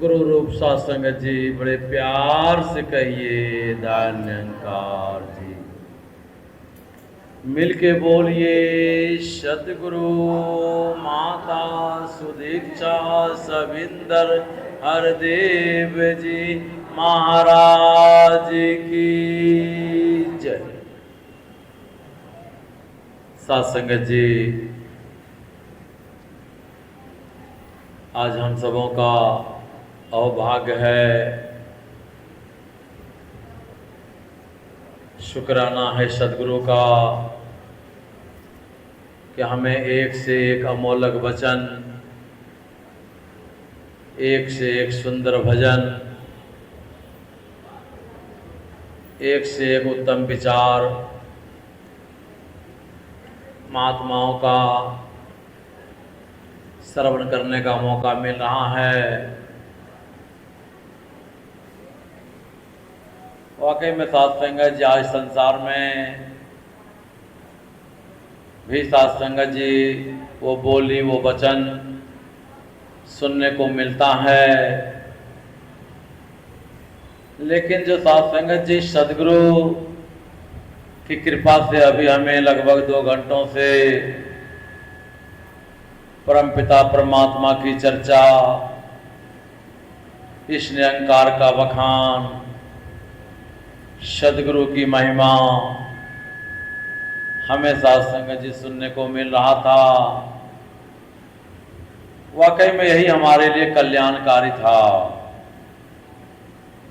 गुरु रूप सत्संग जी बड़े प्यार से कहिए धन्यंकार जी। मिलके बोलिए सतगुरु माता सुदीक्षा सविंदर हरदेव जी महाराज की जय। सत्संग जी, आज हम सबों का अभाग्य है, शुक्राना है सदगुरु का कि हमें एक से एक अमोलक वचन, एक से एक सुंदर भजन, एक से एक उत्तम विचार महात्माओं का श्रवण करने का मौका मिल रहा है। वाकई में सत्संगत जी आज संसार में भी सत्संगत जी वो बोली वो वचन सुनने को मिलता है, लेकिन जो सत्संगत जी सदगुरु की कृपा से अभी हमें लगभग 2 घंटों से परमपिता परमात्मा की चर्चा, इस निरंकार का बखान, सदगुरु की महिमा हमें सत्संग जी सुनने को मिल रहा था। वाकई में यही हमारे लिए कल्याणकारी था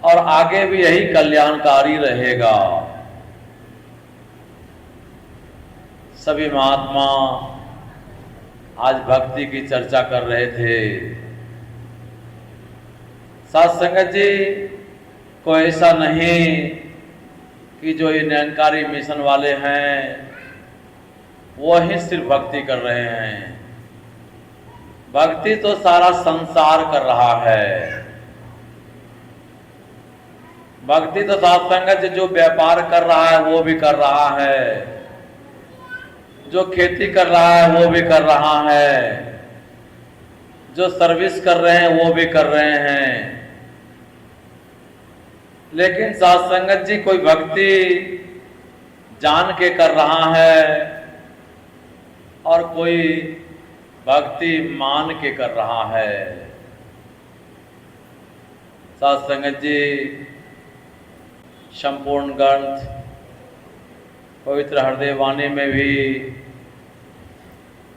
और आगे भी यही कल्याणकारी रहेगा। सभी महात्मा आज भक्ति की चर्चा कर रहे थे। सत्संगत जी को ऐसा नहीं कि जो ये निरंकारी मिशन वाले हैं वो ही सिर्फ भक्ति कर रहे हैं। भक्ति तो सारा संसार कर रहा है। भक्ति तो सत्संगत जी जो व्यापार कर रहा है वो भी कर रहा है, जो खेती कर रहा है वो भी कर रहा है, जो सर्विस कर रहे हैं वो भी कर रहे हैं। लेकिन सत्संगत जी कोई भक्ति जान के कर रहा है और कोई भक्ति मान के कर रहा है। सत्संगत जी संपूर्ण ग्रंथ पवित्र हृदय वाणी में भी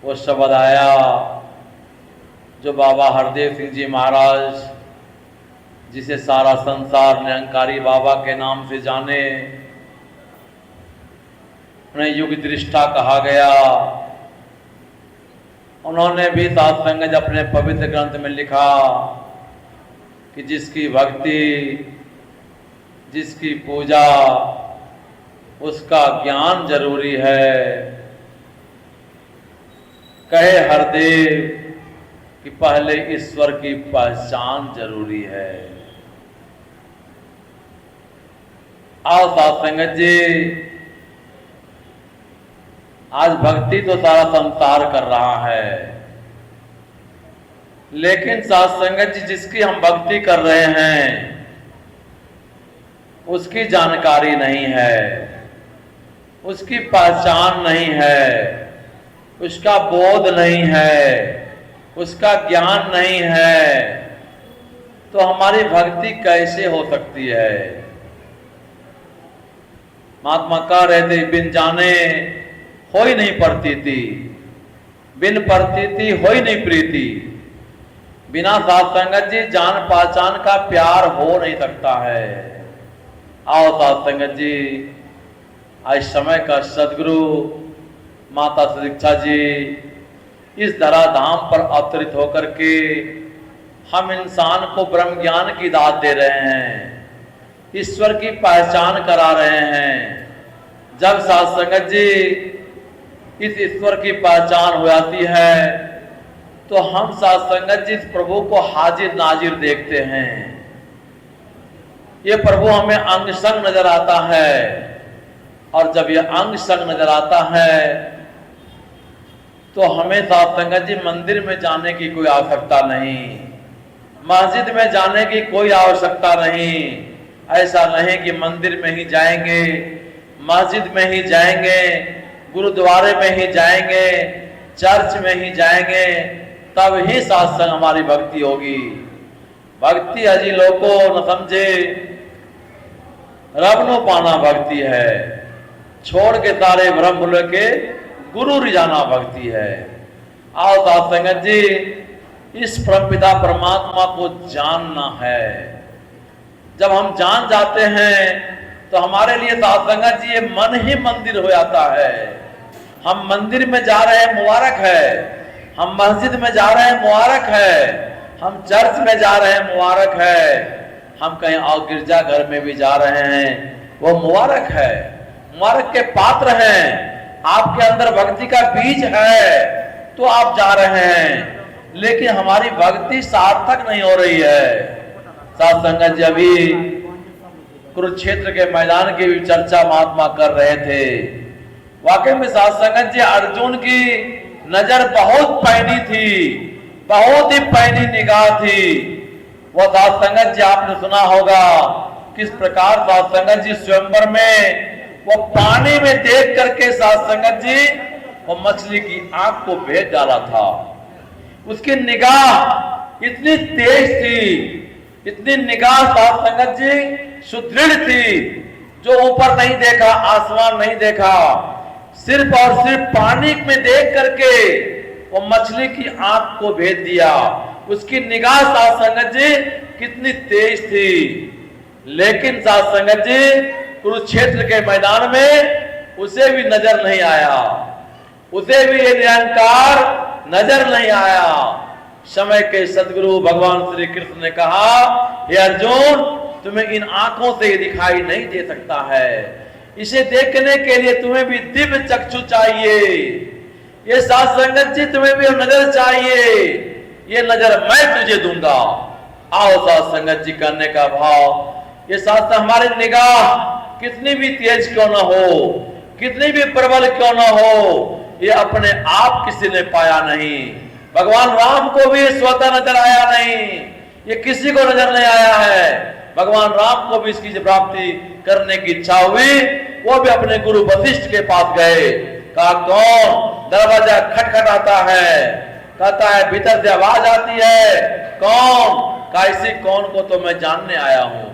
वो शब्द आया जो बाबा हरदेव सिंह जी महाराज, जिसे सारा संसार निरंकारी बाबा के नाम से जाने, उन्हें युग दृष्टा कहा गया। उन्होंने भी सत्संग अपने पवित्र ग्रंथ में लिखा कि जिसकी भक्ति, जिसकी पूजा, उसका ज्ञान जरूरी है। कहे हरदेव कि पहले ईश्वर की पहचान जरूरी है। आओ सत्संगत जी, आज भक्ति तो सारा संसार कर रहा है, लेकिन सत्संगत जी जिसकी हम भक्ति कर रहे हैं उसकी जानकारी नहीं है, उसकी पहचान नहीं है, उसका बोध नहीं है, उसका ज्ञान नहीं है, तो हमारी भक्ति कैसे हो सकती है। महात्मा कह रहे थे बिन जाने हो ही नहीं प्रतीति, बिन प्रतीति हो ही नहीं प्रीति। बिना सत्संगत जी जान पहचान का प्यार हो नहीं सकता है। आओ सत्संगत जी, आज समय का सदगुरु माता सुदीक्षा जी इस धरा धाम पर अवतरित होकर के हम इंसान को ब्रह्म ज्ञान की दात दे रहे हैं, ईश्वर की पहचान करा रहे हैं। जब सत्संगत जी इस ईश्वर की पहचान हो जाती है तो हम सत्संगत जी इस प्रभु को हाजिर नाजिर देखते हैं। ये प्रभु हमें अंग संग नजर आता है, और जब ये अंग संग नजर आता है तो हमें सत्संगत जी मंदिर में जाने की कोई आवश्यकता नहीं। मस्जिद में जाने की कोई आवश्यकता नहीं। ऐसा नहीं कि मंदिर में ही जाएंगे, मस्जिद में ही जाएंगे, गुरुद्वारे में ही जाएंगे, चर्च में ही जाएंगे, तब ही सत्संग हमारी भक्ति होगी। भक्ति अजी लोगों न समझे, रब नो पाना भक्ति है। छोड़ के तारे ब्रह्म के गुरु रिजाना भक्ति है। आओ साथ संगत जी, इस परमपिता परमात्मा को जानना है। जब हम जान जाते हैं तो हमारे लिए साथ संगत जी ये मन ही मंदिर हो जाता है। हम मंदिर में जा रहे हैं, मुबारक है। हम मस्जिद में जा रहे हैं, मुबारक है। हम चर्च में जा रहे हैं, मुबारक है। हम कहीं और गिरजा घर में भी जा रहे हैं, वो मुबारक है, मुबारक के पात्र हैं। आपके अंदर भक्ति का बीज है तो आप जा रहे हैं, लेकिन हमारी भक्ति सार्थक नहीं हो रही है। साथ संगत जी अभी कुरुक्षेत्र के मैदान की भी चर्चा महात्मा कर रहे थे। वाकई में साथ संगत जी अर्जुन की नजर बहुत पैनी थी, बहुत ही पैनी निगाह थी। वो साथ संगत जी आपने सुना होगा किस प्रकार साथ संगत जी स्वयंवर में वो पानी में देख करके साथ संगत जी वो मछली की आंख को भेद डाला था। उसकी निगाह इतनी तेज थी, इतनी निगाह साथ संगत जी सुदृढ़ थी, जो ऊपर नहीं देखा, आसमान नहीं देखा, सिर्फ और सिर्फ पानी में देख करके वो मछली की आंख को भेद दिया। उसकी निगाह साथ संगत जी कितनी तेज थी। लेकिन साथ संगत जी कुरुक्षेत्र के मैदान में उसे भी नजर नहीं आया, उसे भी ये निरंकार नजर नहीं आया। समय के सदगुरु भगवान श्री कृष्ण ने कहा, हे अर्जुन, तुम्हें इन आंखों से ये दिखाई नहीं दे सकता है। इसे देखने के लिए तुम्हें भी दिव्य चक्षु चाहिए। ये साथ संगत जी तुम्हें भी नजर चाहिए। ये नजर मैं तुझे दूंगा। आओ साथ संगत जी करने का भाव। ये साथ हमारी निगाह कितनी भी तेज क्यों ना हो, कितनी भी प्रबल क्यों ना हो, ये अपने आप किसी ने पाया नहीं। भगवान राम को भी स्वतः नजर आया नहीं, ये किसी को नजर नहीं आया है। भगवान राम को भी इसकी प्राप्ति करने की इच्छा हुई, वो भी अपने गुरु वशिष्ठ के पास गए। कहा कौन? दरवाजा खटखटाता है, कहता है भीतर से आवाज आती है, कौन? कहा इसी कौन को तो मैं जानने आया हूं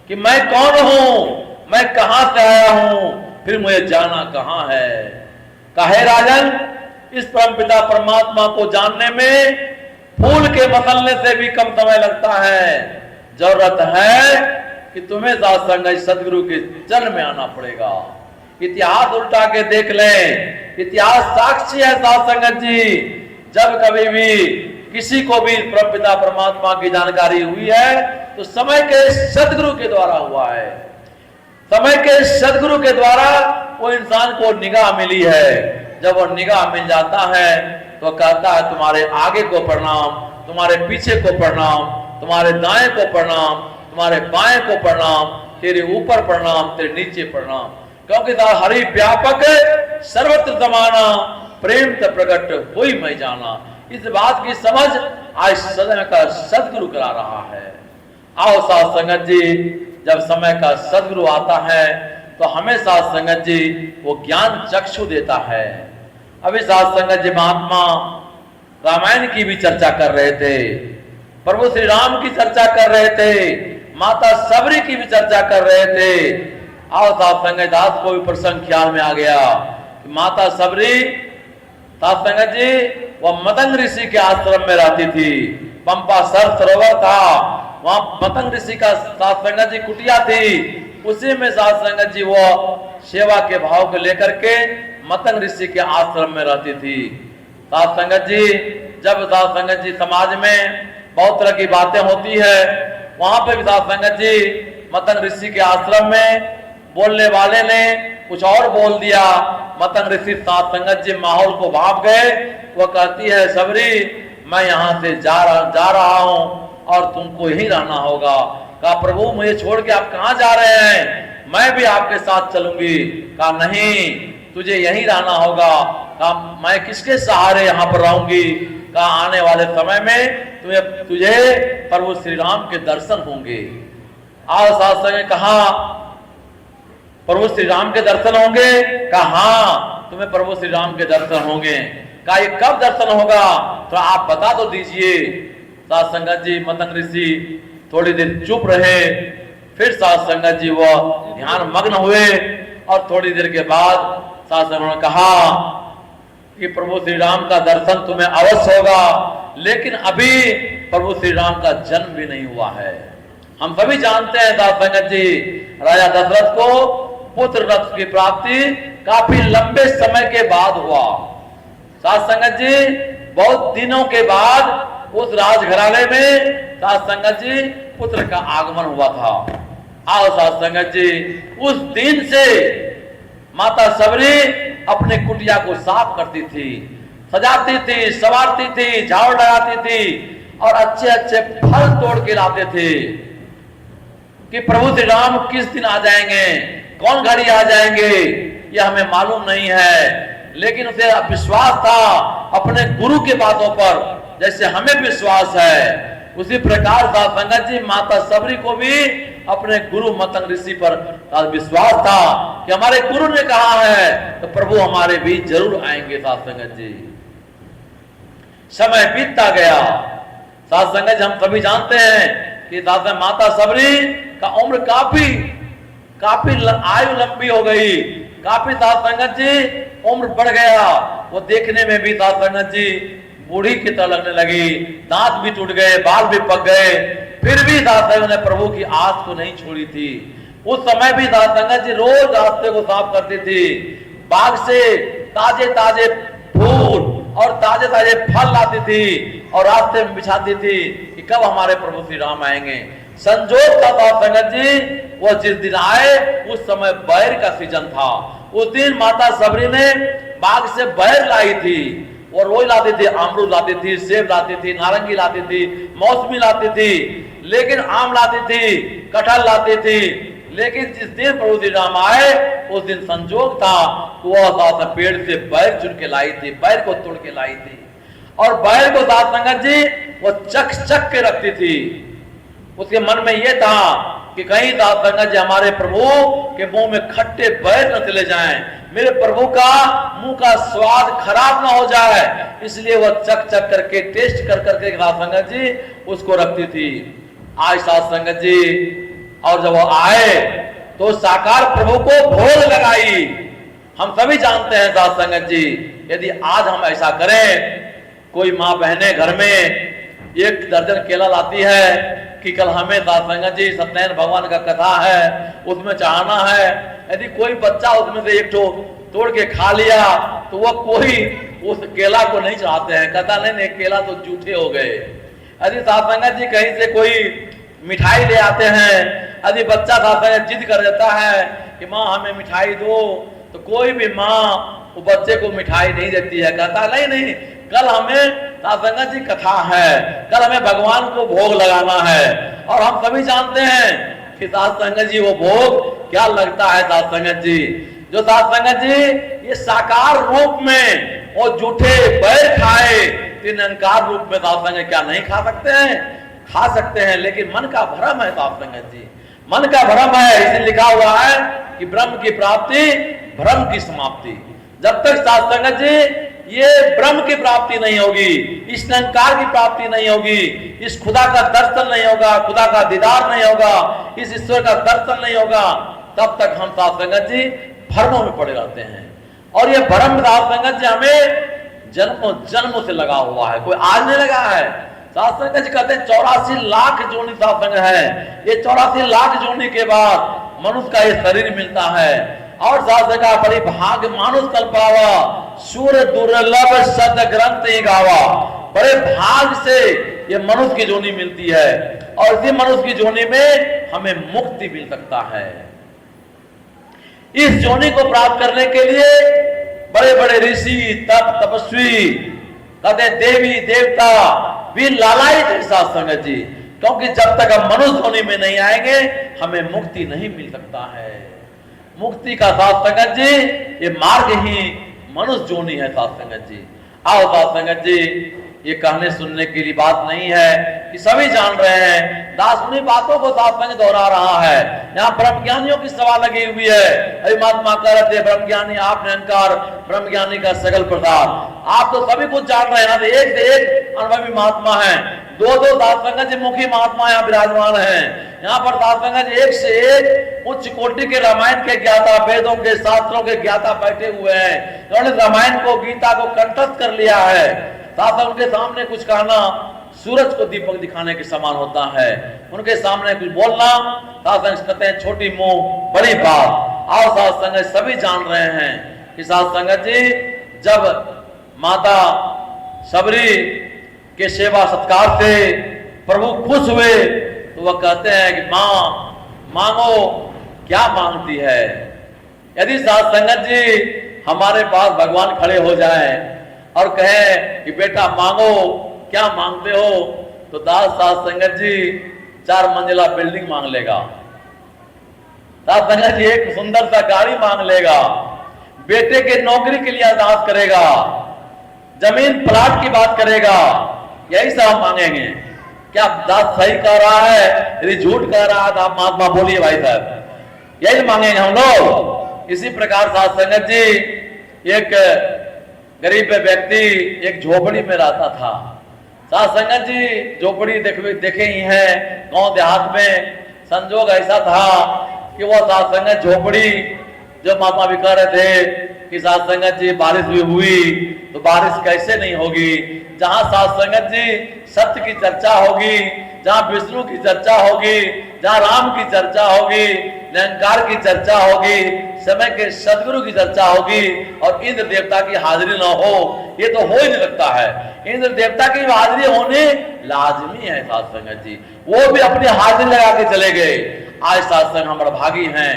कि मैं कौन हूं, मैं कहां से आया हूं, फिर मुझे जाना कहां है। कहे राजन, इस परमपिता परमात्मा को जानने में फूल के मसलने से भी कम समय लगता है। जरूरत है कि तुम्हें साथ संगत सदगुरु के चरण में आना पड़ेगा। इतिहास उल्टा के देख लें, इतिहास साक्षी है साथ संगत जी। जब कभी भी किसी को भी परमपिता परमात्मा की जानकारी हुई है तो समय के सदगुरु के द्वारा हुआ है। समय के सदगुरु के द्वारा वो इंसान को निगाह मिली है। जब वो निगाह मिल जाता है तो कहता है तुम्हारे आगे को प्रणाम, तुम्हारे पीछे को प्रणाम, तुम्हारे दाएं को प्रणाम, तुम्हारे बाएं को प्रणाम, तेरे ऊपर प्रणाम, तेरे नीचे प्रणाम। क्योंकि हरि व्यापक सर्वत्र समाना, प्रेम त प्रकट हुई मैं जाना। इस बात की समझ आज समय का सदगुरु करा रहा है। आओ साथ संगत जी, जब समय का सदगुरु आता है तो हमें साथ संगत जी वो ज्ञान चक्षु देता है। अभी साथ संगत जी महात्मा रामायण की भी चर्चा कर रहे थे, प्रभु श्री राम की चर्चा कर रहे थे, माता सबरी की भी चर्चा कर रहे थे। आओ साथ संगत दास को भी प्रसंग ख्याल में आ गया कि माता सबरी साथ संगत जी वह मतंग ऋषि के आश्रम में रहती थी। पंपा सरोवर था, वहां मतंग ऋषि का साथ संगत जी कुटिया थी। उसी में साथ संगत जी वो सेवा के भाव को लेकर के मतंग ऋषि के आश्रम में रहती थी। साथ संगत जी जब साथ संगत जी समाज में बहुत तरह की बातें होती है, वहां पे भी साथ संगत जी मतंग ऋषि के आश्रम में बोलने वाले ने कुछ और बोल दिया। मतंग ऋषि साथ संगत जी माहौल को भाप गए। वो कहती है सबरी मैं यहाँ से जा रहा हूँ और तुमको यहीं रहना होगा। कहा प्रभु मुझे छोड़ के आप कहाँ जा रहे हैं? मैं भी आपके साथ चलूंगी। कहा नहीं, तुझे यहीं रहना होगा। कहा मैं किसके सहारे यहाँ पर रहूंगी? कहा आने वाले समय में तुझे प्रभु श्री राम के दर्शन होंगे। आओ साथ संग कहा प्रभु श्री राम के दर्शन होंगे, कहा तुम्हें प्रभु श्री राम के दर्शन होंगे। कहा ये कब दर्शन होगा, तो आप बता तो दीजिए। साथ संगत जी मतंग ऋषि थोड़ी देर चुप रहे, फिर साथ संगत जी वो ध्यान मग्न हुए और थोड़ी देर के बाद साथ संगत ने कहा कि प्रभु श्री राम का दर्शन तुम्हें अवश्य होगा, लेकिन अभी प्रभु श्री राम का जन्म भी नहीं हुआ है। हम सभी जानते हैं साथ संगत जी, राजा दशरथ को पुत्र रथ की प्राप्ति काफी लंबे समय के बाद हुआ। साथ संगत जी बहुत दिनों के बाद उस राजघराने में साथ संगत जी पुत्र का आगमन हुआ था। आओ साथ संगत जी, उस दिन से माता सबरी अपने कुटिया को साफ करती थी, सजाती थी, संवारती थी, झाड़ू लगाती थी और अच्छे अच्छे फल तोड़ के लाते थे कि प्रभु श्री राम किस दिन आ जाएंगे, कौन घड़ी आ जाएंगे, ये हमें मालूम नहीं है। लेकिन उसे विश्वास था अपने गुरु के बातों पर, जैसे हमें विश्वास है उसी प्रकार साथ संगत जी माता सबरी को भी अपने गुरु मतंग ऋषि पर विश्वास था कि हमारे गुरु ने कहा है तो प्रभु हमारे बीच जरूर आएंगे। साथ संगत जी समय बीतता गया। साथ संगत जी हम सभी जानते हैं कि दादा माता सबरी का उम्र काफी आयु लंबी हो गई, काफी साथ संगत जी उम्र बढ़ गया। वो देखने में भी साथ संगत जी बूढ़ी की तरह लगने लगी, दांत भी टूट गए, बाल भी पक गए, फिर भी साथ संगत ने प्रभु की आस को नहीं छोड़ी थी। उस समय भी साथ संगत जी रोज रास्ते को साफ करती थी, बाग से ताजे ताजे फूल और ताजे ताजे फल लाती थी और रास्ते में बिछाती थी कि कब हमारे प्रभु श्री राम आएंगे। संजोग था साथ संगत जी वो जिस दिन आए उस समय बैर का सीजन था। उस दिन माता सबरी ने बाग से बैर लाई थी और रोज लाती थी, अमरूद लाती थी, सेब लाती थी, नारंगी लाती थी, मौसमी लाती थी, लेकिन आम लाती थी, कटहल लाती थी। लेकिन जिस दिन प्रभु श्री राम आए उस दिन संजोग था वह साथ पेड़ से बैर चुन के लाई थी, बैर को तोड़ के लाई थी और बैर को साथ संगत जी वो चक के रखती थी। उसके मन में यह था कि कहीं साथ संगत जी हमारे प्रभु के मुंह में खट्टे बैर न चले जाएं, मेरे प्रभु का मुंह का स्वाद खराब ना हो जाए, इसलिए वह चक करके टेस्ट कर करके साथ संगत जी उसको रखती थी। आज साथ संगत जी और जब वो आए तो साकार प्रभु को भोग लगाई। हम सभी जानते हैं साथ संगत जी, यदि आज हम ऐसा करें, कोई माँ बहनें घर में 1 दर्जन केला लाती है कि कल हमें साथ संगत जी सत्यनारायण भगवान का कथा है उसमें चढ़ाना है, यदि कोई बच्चा उसमें से एक ठो तोड़ के खा लिया तो वह कोई उस केला को नहीं चढ़ाते हैं, कहता नहीं केला तो जूठे हो गए। यदि साथ संगत जी कहीं से कोई मिठाई ले आते हैं, यदि बच्चा साथ संगत जिद कर देता है कि माँ हमें मिठाई दो, तो कोई भी माँ वो बच्चे को मिठाई नहीं देती है, कहता नहीं कल हमें साथ संगत जी कथा है, कल हमें भगवान को भोग लगाना है। और हम सभी जानते हैं कि साथ संगत जी वो भोग क्या लगता है। साथ संगत जी जो साथ संगत जी ये साकार रूप में वो जूठे बैर खाए, निरंकार रूप में साथ संगत क्या नहीं खा सकते हैं? खा सकते हैं, लेकिन मन का भ्रम है साथ संगत जी, मन का भ्रम है। इसलिए लिखा हुआ है कि ब्रह्म की प्राप्ति भ्रम की समाप्ति। जब तक साथ संगत जी ये ब्रह्म की प्राप्ति नहीं होगी, इस निरंकार की प्राप्ति नहीं होगी, इस खुदा का दर्शन नहीं होगा, खुदा का दीदार नहीं होगा, इस ईश्वर का दर्शन नहीं होगा, तब तक हम साथ संगत जी भ्रमों में पड़े रहते हैं। और ये भ्रम साथ संगत जी हमें जन्मों से लगा हुआ है, कोई आज नहीं लगा है। साथ संगत जी कहते हैं 84 लाख जोनी साथ संगत है, ये 84 लाख जोनी के बाद मनुष्य का ये शरीर मिलता है। और साथ संगत बड़ी भाग्य मानुष कल पावा, सूर्य दुर्लभ सद ग्रंथ गावा, बड़े भाग से ये मनुष्य की जोनी मिलती है और इसी मनुष्य की जोनी में हमें मुक्ति मिल सकता है। इस जोनी को प्राप्त करने के लिए बड़े बड़े ऋषि तपस्वी कहते देवी देवता भी लालायित है साथ संगत जी, क्योंकि जब तक हम मनुष्य जोनी में नहीं आएंगे हमें मुक्ति नहीं मिल सकता है। मुक्ति का साथ संगत जी ये मार्ग ही मनुष्य जोनी है साथ संगत जी। आओ साथ संगत जी ये कहने सुनने के लिए बात नहीं है कि सभी जान रहे हैं। दास उन्हीं बातों को साथ में दोहरा रहा है। यहाँ ब्रह्म ज्ञानियों की सभा लगी हुई है। अरे महात्मा कह रहे थे ब्रह्म ज्ञानी आप निरंकार, ब्रह्म ज्ञानी का सकल प्रसाद। आप तो सभी कुछ जान रहे हैं ना, तो एक से एक अनुभवी महात्मा है। दो दो सात संगत जी मुखी महात्मा यहाँ विराजमान हैं। यहाँ पर सात संगत जी एक से एक उच्च कोटि के रामायण के ज्ञाता, वेदों के शास्त्रों के ज्ञाता बैठे हुए हैं। उन्होंने रामायण को, गीता को कंठस्थ कर लिया है। साथ उनके सामने कुछ कहना सूरज को दीपक दिखाने के समान होता है। उनके सामने कुछ बोलना साथ कहते हैं छोटी मुंह बड़ी बात। और साथ संगत सभी जान रहे हैं कि साथ संगत जी जब माता सबरी के सेवा सत्कार से प्रभु खुश हुए तो वह कहते हैं कि मां मांगो, क्या मांगती है। यदि साथ संगत जी हमारे पास भगवान खड़े हो जाए और कहे कि बेटा मांगो, क्या मांगते हो, तो दास साथ संगत जी 4 मंजिला बिल्डिंग मांग लेगा। साथ संगत जी एक सुंदर सा गाड़ी मांग लेगा। बेटे के नौकरी के लिए अरदास करेगा, जमीन प्लाट की बात करेगा। यही सब हम मांगेंगे। क्या दास सही कह रहा है, यदि झूठ कह रहा है तो आप महात्मा बोलिए भाई साहब। यही मांगेंगे हम लोग। इसी प्रकार साथ संगत जी एक गरीब व्यक्ति एक झोपड़ी में रहता था। साथ संगत जी झोपड़ी देखे ही है गांव देहात में। संजोग ऐसा था कि वो साथ संगत झोपड़ी जो महात्मा भी कह रहे थे कि साथ संगत जी बारिश भी हुई तो बारिश कैसे नहीं होगी। जहां साथ संगत जी सत्य की चर्चा होगी, जहां विष्णु की चर्चा होगी, जहां राम की चर्चा होगी, निरंकार की चर्चा होगी, समय के सदगुरु की चर्चा होगी और इंद्र देवता की हाजिरी न हो, ये तो हो ही नहीं सकता है। इंद्र देवता की हाजिरी होनी लाजमी है। साथ संगत जी वो भी अपनी हाजिरी लगा के चले गए। आज साथ संग हमारे भागी हैं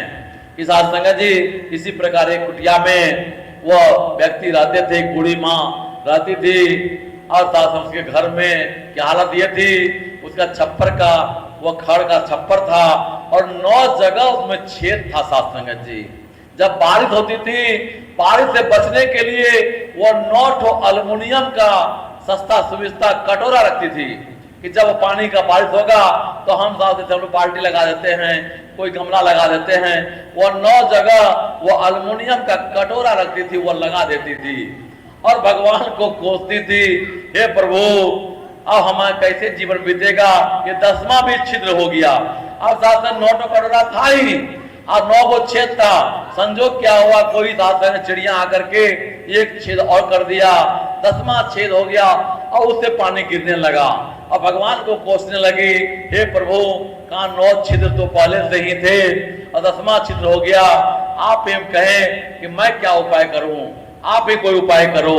कि साथ संगत जी इसी प्रकार एक कुटिया में वो व्यक्ति रहते थे, एक बूढ़ी माँ रहती थी। और साथ उसके घर में क्या हालत ये थी, उसका छप्पर का वो खड़ का छप्पर था और 9 जगह उसमें छेद था। साथ संगत जी जब बारिश होती थी, बारिश से बचने के लिए वो 9 ठो अल्युमिनियम का सस्ता सुविस्ता कटोरा रखती थी कि जब पानी का बारिश होगा तो हम साथ हम लोग बाल्टी लगा देते हैं, कोई गमला लगा देते हैं। वो 9 जगह वो अल्युमिनियम का कटोरा रखती थी, वो लगा देती थी और भगवान को कोसती थी, हे प्रभु अब हमारा कैसे जीवन बीतेगा, ये 10वां भी छिद्र हो गया। अब साथ में 9 कटोरा था ही और 9 को छेद था। संजोग क्या हुआ, कोई साथ में चिड़िया आकर के एक छेद और कर दिया, 10वां छेद हो गया और उससे पानी गिरने लगा। अब भगवान को कोसने लगी, हे प्रभु कहाँ 9 छिद्र तो पहले से ही थे और 10वां छिद्र हो गया। आप एम कहें कि मैं क्या उपाय करूं, आप ही कोई उपाय करो।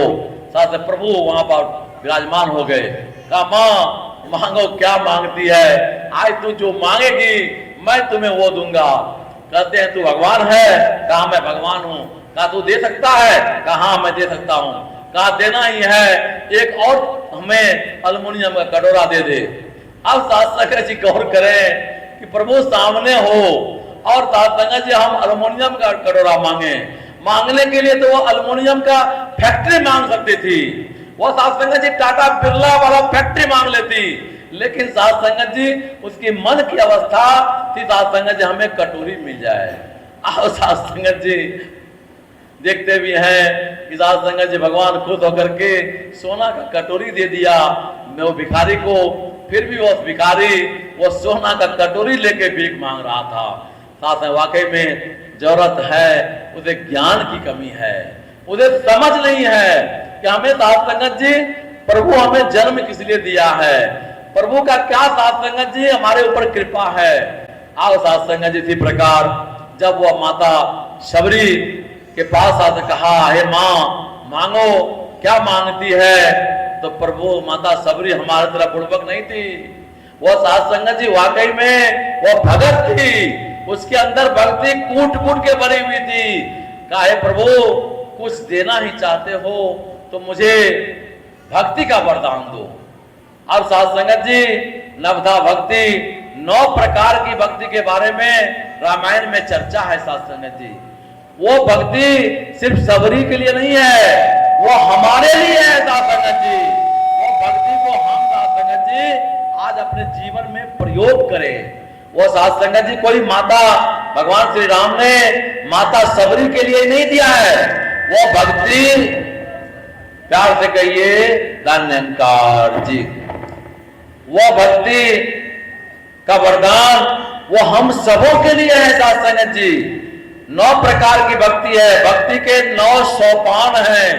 साथ प्रभु वहां पर विराजमान हो गए। कहा मां मांगो, क्या मांगती है, आज तू जो मांगेगी मैं तुम्हें वो दूंगा। कहते हैं तू भगवान है, कहा मैं भगवान हूं। कहा तू दे सकता है, कहा मैं दे सकता हूं। कहा देना ही है, एक और हमें अल्युमिनियम का कटोरा दे दे। अब साथ संगत जी गौर करें कि प्रभु सामने हो और साथ संगत जी हम अल्युमिनियम का कटोरा मांगे। मांगने के लिए तो वो अल्युमिनियम का फैक्ट्री मांग सकती थी, वो साथ संगत जी टाटा बिरला वाला फैक्ट्री मांग लेती। लेकिन साथ संगत जी उसकी मन की अवस्था थी, साथ संगत जी हमें कटोरी मिल जाए। आओ साथ संगत जी देखते भी हैं कि साथ संगत जी भगवान खुश होकर के सोना का कटोरी दे दिया वो भिखारी को। फिर भी वो भिखारी वो सोना का कटोरी लेके भीख मांग रहा था। साथ में वाकई में जरूरत है, उसे ज्ञान की कमी है, उसे समझ नहीं है कि हमें साथ संगत जी प्रभु हमें जन्म किस लिए दिया है, प्रभु का क्या साथ संगत जी हमारे ऊपर कृपा है। आओ साथ संगत जी इसी प्रकार जब वह माता शबरी के पास आकर कहा, हे मां मांगो, क्या मांगती है, तो प्रभु माता शबरी हमारे तरह बुड़बक नहीं थी। वो साथ संगत जी वाकई में वो भगत थी, उसके अंदर भक्ति कूट कूट के भरी हुई थी। कहा हे प्रभु कुछ देना ही चाहते हो तो मुझे भक्ति का वरदान दो। अब साथ संगत जी नवधा भक्ति 9 प्रकार की भक्ति के बारे में रामायण में चर्चा है। साथ संगत जी वो भक्ति सिर्फ सबरी के लिए नहीं है, वो हमारे लिए है। साथ संगत जी वो भक्ति को हम साध संगत जी आज अपने जीवन में प्रयोग करें। वो साध संगत जी कोई माता भगवान श्री राम ने माता सबरी के लिए नहीं दिया है, वो भक्ति प्यार से कहिए धन्यकार जी, वो भक्ति का वरदान वो हम सबों के लिए है साध संगत जी। 9 प्रकार की भक्ति है, भक्ति के 9 सोपान हैं,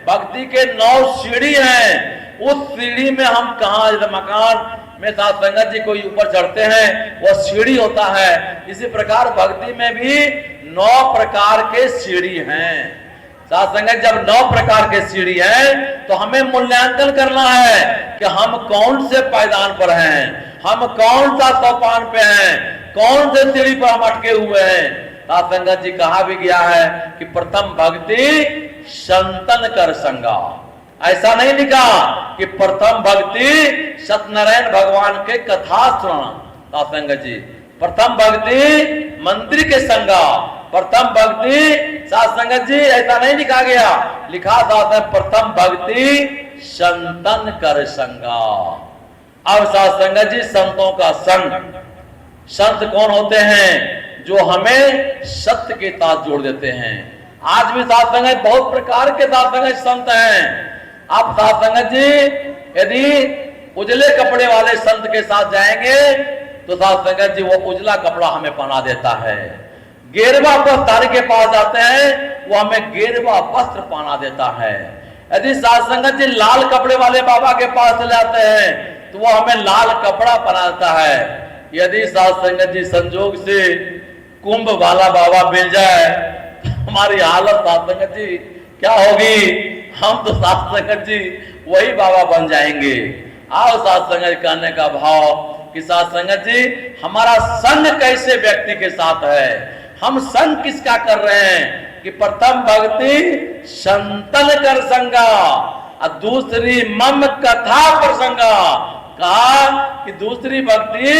भक्ति के 9 सीढ़ी हैं। उस सीढ़ी में हम कहा, मकान में साध संगत जी कोई ऊपर चढ़ते हैं वो सीढ़ी होता है, इसी प्रकार भक्ति में भी 9 प्रकार के सीढ़ी हैं। साध संगत जब 9 प्रकार के सीढ़ी हैं तो हमें मूल्यांकन करना है कि हम कौन से पायदान पर हैं, हम कौन सा सोपान पे हैं, कौन से सीढ़ी पर हम अटके हुए हैं। साध संगत जी कहा भी गया है कि प्रथम भक्ति संतन कर संगा, ऐसा नहीं लिखा कि प्रथम भक्ति सत्यनारायण भगवान के कथा सुनना। साध संगत जी प्रथम भक्ति मंदिर के संगा, प्रथम भक्ति साध संगत जी ऐसा नहीं लिखा गया, लिखा था प्रथम भक्ति संतन कर संगा। अब साध संगत जी संतों का संग, संत कौन होते हैं? जो हमें सत्य के साथ जोड़ देते हैं। आज भी साध संगत बहुत प्रकार के साध संगत संत हैं। आप साध संगत जी यदि उजले कपड़े वाले संत के साथ जाएंगे तो साध संगत जी वो उजला कपड़ा हमें पहना देता है। गेरवा वस्त्र के पास जाते हैं वो हमें गेरवा वस्त्र पहना देता है। यदि साध संगत जी लाल कपड़े वाले बाबा के पास चले जाते हैं तो वो हमें लाल कपड़ा पहनाता है। यदि साध संगत जी संजोग से कुंभ वाला बाबा मिल जाए हमारी हालत साध संगत जी क्या होगी? हम तो साध संगत जी वही बाबा बन जाएंगे। आओ साध संगत कहने का भाव कि साध संगत जी हमारा संग कैसे व्यक्ति के साथ है, हम संग किसका कर रहे हैं कि प्रथम भक्ति संतन कर संगा और दूसरी मम कथा प्रसंगा। कहा कि दूसरी भक्ति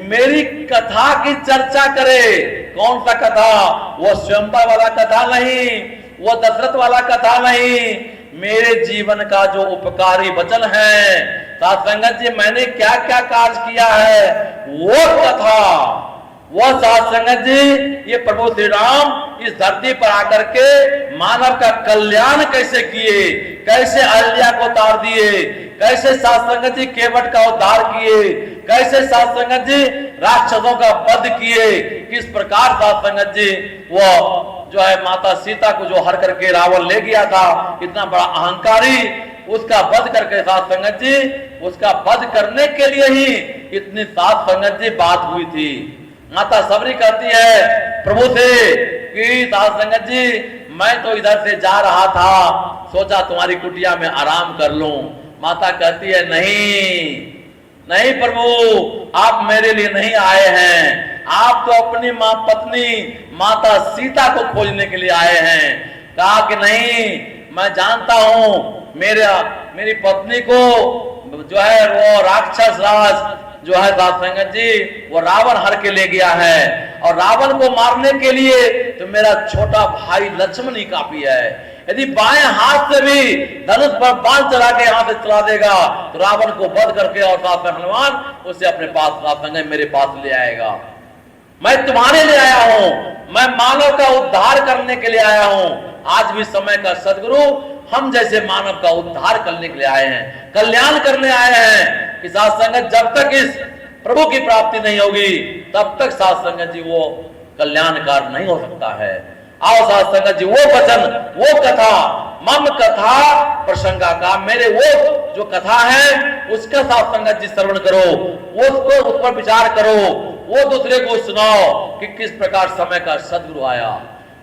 मेरी कथा की चर्चा करे। कौन सा कथा? वो स्वयंवर वाला कथा नहीं, वो दशरथ वाला कथा नहीं, मेरे जीवन का जो उपकारी वचन है, साध संगत जी मैंने क्या क्या कार्य किया है वो कथा। वो साध संगत जी ये प्रभु श्री राम इस धरती पर आकर के मानव का कल्याण कैसे किए, कैसे अहल्या को तार दिए, कैसे साध संगत जी केवट का उद्धार किए, कैसे साध संगत जी राक्षसों का वध किए, किस प्रकार साध संगत जी वो जो है माता सीता को जो हर करके रावण ले गया था, इतना बड़ा अहंकारी, उसका वध करके साध संगत जी उसका वध करने के लिए ही इतनी साध संगत जी बात हुई थी। माता सबरी कहती है प्रभु से कि साध संगत जी मैं तो इधर से जा रहा था, सोचा तुम्हारी कुटिया में आराम कर लूं। माता कहती है नहीं नहीं प्रभु, आप मेरे लिए नहीं आए हैं, आप तो अपनी मां पत्नी माता सीता को खोजने के लिए आए हैं। कहा कि नहीं, मैं जानता हूं मेरी पत्नी को जो है वो राक्षस राज जो है साध संगत जी वो रावण हर के ले गया है, और रावण को मारने के लिए तो मेरा छोटा भाई लक्ष्मण ही काफी है। यदि बाएं हाथ से भी धनुष पर बाण चला के यहां से चला देगा तो रावण को वध करके और साथ में हनुमान उसे अपने पास साथ संगत मेरे पास ले आएगा। मैं तुम्हारे लिए आया हूं, मैं मानव का उद्धार करने के लिए आया हूं। आज भी समय का सदगुरु हम जैसे मानव का उद्धार करने के लिए आए हैं, कल्याण करने आए हैं कि साध संगत जब तक इस प्रभु की प्राप्ति नहीं होगी तब तक साध संगत जी वो कल्याणकार नहीं हो सकता है। आओ साध संगत जी वो वचन वो कथा मम कथा प्रसंगा का, मेरे वो जो कथा है उसका साध संगत जी श्रवण करो, वो उसको उस पर विचार करो, वो दूसरे को सुनाओ कि किस प्रकार समय का सदगुरु आया।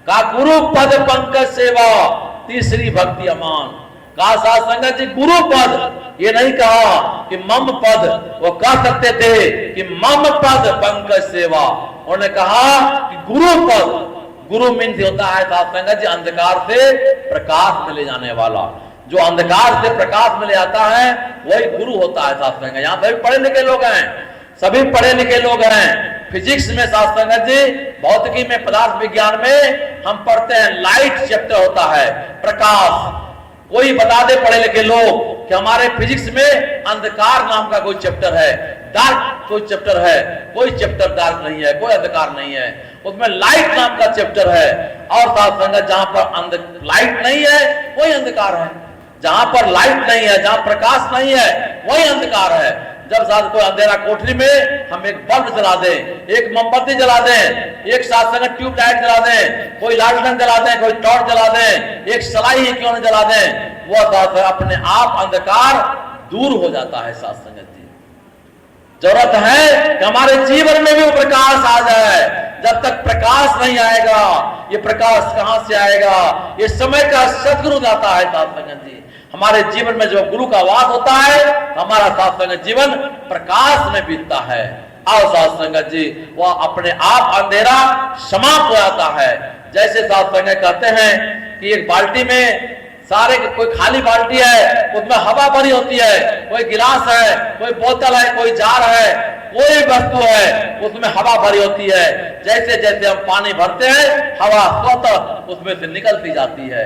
का गुरु पद पंकज सेवा तीसरी भक्ति अमान। कहा साध संगत जी गुरु पद, ये नहीं कहा कि मम पद, वो कह सकते थे कि मम पद पंकज सेवा। उन्होंने कहा कि गुरु पद, गुरु मीन्स होता है साध संगत जी अंधकार से प्रकाश में ले जाने वाला, जो अंधकार से प्रकाश में ले आता है वही गुरु होता है साध संगत। यहाँ सभी पढ़े लिखे लोग हैं, सभी पढ़े लिखे लोग हैं। फिजिक्स में साध संगत जी, भौतिकी में, पदार्थ विज्ञान में हम पढ़ते हैं लाइट चैप्टर होता है, प्रकाश। कोई बता दे पढ़े लिखे लोग कि हमारे फिजिक्स में अंधकार नाम का कोई चैप्टर है, डार्क कोई चैप्टर है। कोई चैप्टर डार्क नहीं है, कोई अंधकार नहीं है, उसमें लाइट नाम का चैप्टर है। और साथ संगत जहां पर लाइट नहीं है वही अंधकार है, जहां पर लाइट नहीं है, जहां प्रकाश नहीं है वही अंधकार है। जब साथ कोई अंधेरा कोठरी में हम एक बल्ब जला दें, एक मोमबत्ती जला दें, एक साथ संगत ट्यूबलाइट जला दें, कोई लालटेन जला दें, कोई टॉर्च जला दें, एक सलाई ही क्यों न जला दें, वो साथ अपने आप अंधकार दूर हो जाता है। साथ संगत जी जरूरत है कि हमारे जीवन में भी वो प्रकाश आ जाए। जब तक प्रकाश नहीं आएगा, ये प्रकाश कहां से आएगा? ये समय का सदगुरु जाता है। साथ संगत जी हमारे जीवन में जो गुरु का वास होता है, हमारा साथ संगत जीवन प्रकाश में बीतता है। और साथ संगत जी वह अपने आप अंधेरा समाप्त हो जाता है। जैसे साथ संगत कहते हैं कि एक बाल्टी में सारे, कोई खाली बाल्टी है उसमें हवा भरी होती है, कोई गिलास है, कोई बोतल है, कोई जार है, कोई वस्तु है उसमें हवा भरी होती है। जैसे जैसे हम पानी भरते हैं हवा स्वतः उसमें से निकलती जाती है।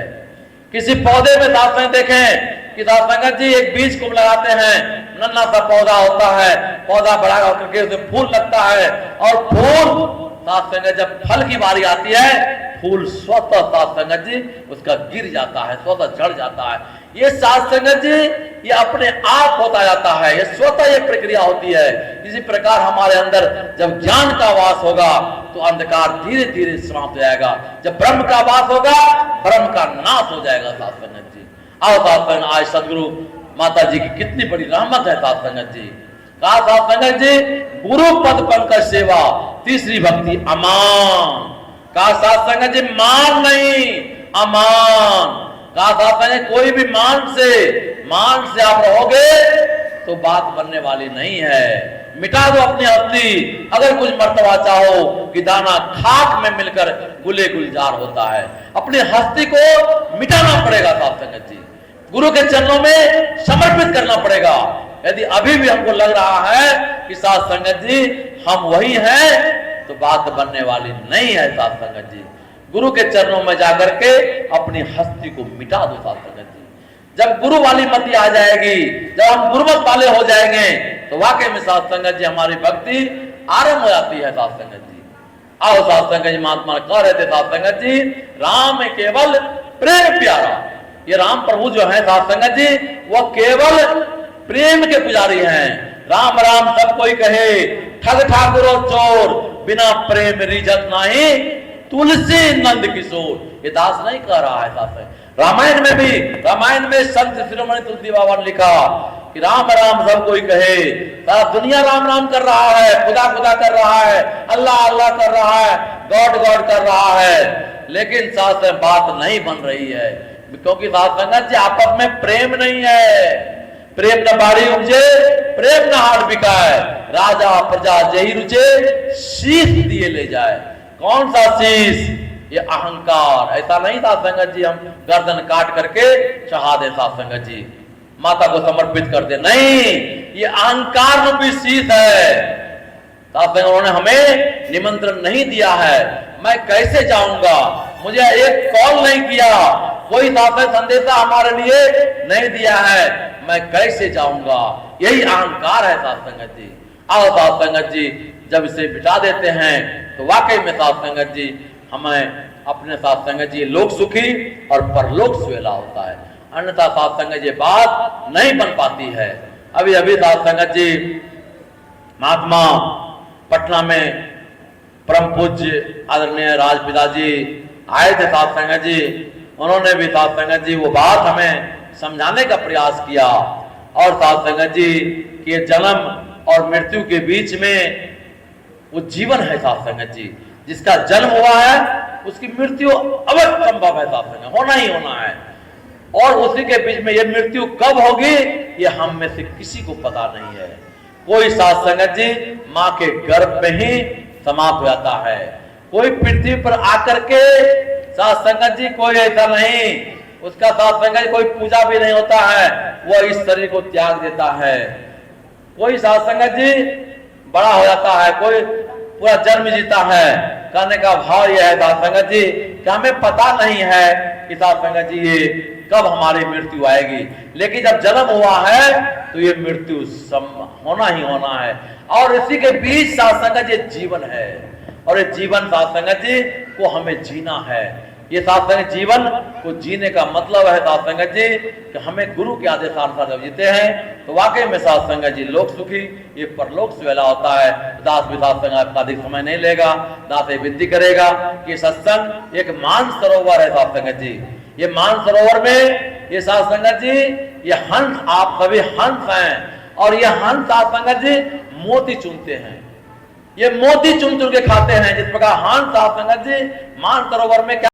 किसी पौधे में साथ में देखें कि साथ संगत जी एक बीज को लगाते हैं, नन्हा सा पौधा होता है, पौधा बड़ा होकर के उसमें फूल लगता है और फूल साथ संगत जब फल की बारी आती है फूल स्वतः साथ संगत जी उसका गिर जाता है, स्वतः झड़ जाता है। ये साथ संगत जी ये अपने आप होता जाता है, ये स्वतः ये प्रक्रिया होती है। इसी प्रकार हमारे अंदर जब ज्ञान का वास होगा तो अंधकार धीरे धीरे समाप्त हो जाएगा। जब ब्रह्म का वास होगा ब्रह्म का नाश हो जाएगा। साथ संगत जी आओ साथ संगत, आज सदगुरु माता जी की कितनी बड़ी रहमत है। साथ संगत जी कहा साथ संगत जी गुरु पद पंकज सेवा, तीसरी भक्ति अमान। कहा साथ संगत जी मान नहीं, अमान। कहा साथ संगत कोई भी मान से आप रहोगे तो बात बनने वाली नहीं है। मिटा दो अपनी हस्ती। अगर कुछ मर्तबा चाहो कि दाना खाक में मिलकर गुले गुलजार होता है, अपनी हस्ती को मिटाना पड़ेगा। साथ संगत जी गुरु के चरणों में समर्पित करना पड़ेगा। यदि अभी भी हमको लग रहा है कि साथ संगत जी हम वही हैं तो बात बनने वाली नहीं है। साथ संगत जी गुरु के चरणों में जाकर के अपनी हस्ती को मिटा दो। साथ संगत जी जब गुरु वाली मति आ जाएगी, जब हम गुरुमत वाले हो जाएंगे तो वाकई में साथ संगत जी हमारी भक्ति आरंभ हो जाती है। साथ संगत जी आओ साथ संगत जी महात्मा कह रहे थे साथ संगत जी राम केवल प्रेम प्यारा। ये राम प्रभु जो है साथ संगत जी वो केवल प्रेम के पुजारी हैं। राम राम सब कोई कहे, ठग ठाकुर चोर, बिना प्रेम रिजत नहीं तुलसी नंद किशोर। ये दास नहीं कह रहा है। साथ रामायण में संत शिरोमणि तुलसी बाबा ने लिखा कि राम राम सब कोई कहे, सारा दुनिया राम राम कर रहा है, खुदा खुदा कर रहा है, अल्लाह अल्लाह कर रहा है, गॉड गॉड कर रहा है, लेकिन साथ में बात नहीं बन रही है क्योंकि साथ संगत जी आपस में प्रेम नहीं है। प्रेम न बाड़ी उपजे, प्रेम न हाट बिकाए, राजा प्रजा जही रुचे, शीश दिए ले जाए। कौन सा शीश? ये अहंकार। ऐसा नहीं साथ संगत जी हम गर्दन काट करके चढ़ा दे, साथ संगत जी माता को समर्पित कर दे, नहीं, ये अहंकार रूपी शीश है। साथ संगत उन्होंने हमें निमंत्रण नहीं दिया है, मैं कैसे जाऊंगा, मुझे एक कॉल नहीं किया, कोई साथ संदेशा हमारे लिए नहीं दिया है, मैं कैसे जाऊंगा, यही अहंकार है। साथ संगत जी आओ साथ संगत जी जब इसे बिठा देते हैं तो वाकई में साथ संगत जी हमें अपने साथ संगत जी लोक सुखी और परलोक सुहेला होता है। अन्यथा साथ संगत जी बात नहीं बन पाती है। अभी अभी साथ संगत जी महात्मा पटना में परम पूज्य आदरणीय राजपिता जी आए थे। साथ संगत जी उन्होंने भी साथ संगत जी वो बात हमें समझाने का प्रयास किया और साथ संगत जी के जन्म और मृत्यु के बीच में वो जीवन है। साथ संगत जी जिसका जन्म हुआ है उसकी मृत्यु अवश्य संभव है, साथ संगत होना ही होना है, और उसी के बीच में ये मृत्यु कब होगी ये हम में से किसी को पता नहीं है। कोई साथ संगत जी माँ के गर्भ में ही समाप्त हो जाता है, कोई पृथ्वी पर आकर के साथ संगत जी कोई ऐसा नहीं, उसका साथ संगत कोई पूजा भी नहीं होता है, वो इस शरीर को त्याग देता है। कोई साथ संगत जी बड़ा हो जाता है, कोई पूरा जन्म जीता है। कहने का भाव यह है साध संगत जी कि हमें पता नहीं है कि साध संगत जी ये कब हमारी मृत्यु आएगी, लेकिन जब जन्म हुआ है तो ये मृत्यु होना ही होना है। और इसी के बीच साध संगत जी जीवन है, और ये जीवन साध संगत जी को हमें जीना है। ये साध संगत जीवन को जीने का मतलब है साध संगत जी कि हमें गुरु के आदेशानुसार जब जीते हैं तो वाकई में साध संगत जी लोक सुखी, ये परलोक सुहेला होता है। दास भी साध संगत का अधिक समय नहीं लेगा, दास ये विनती करेगा कि सत्संग एक मान सरोवर है साध संगत जी। ये मान सरोवर में ये साध संगत जी ये हंस, आप सभी हंस हैं, और ये हंस साध संगत जी मोती चुनते हैं, ये मोती चुन चुन के खाते हैं। जिस प्रकार हंस साध संगत जी मान सरोवर में क्या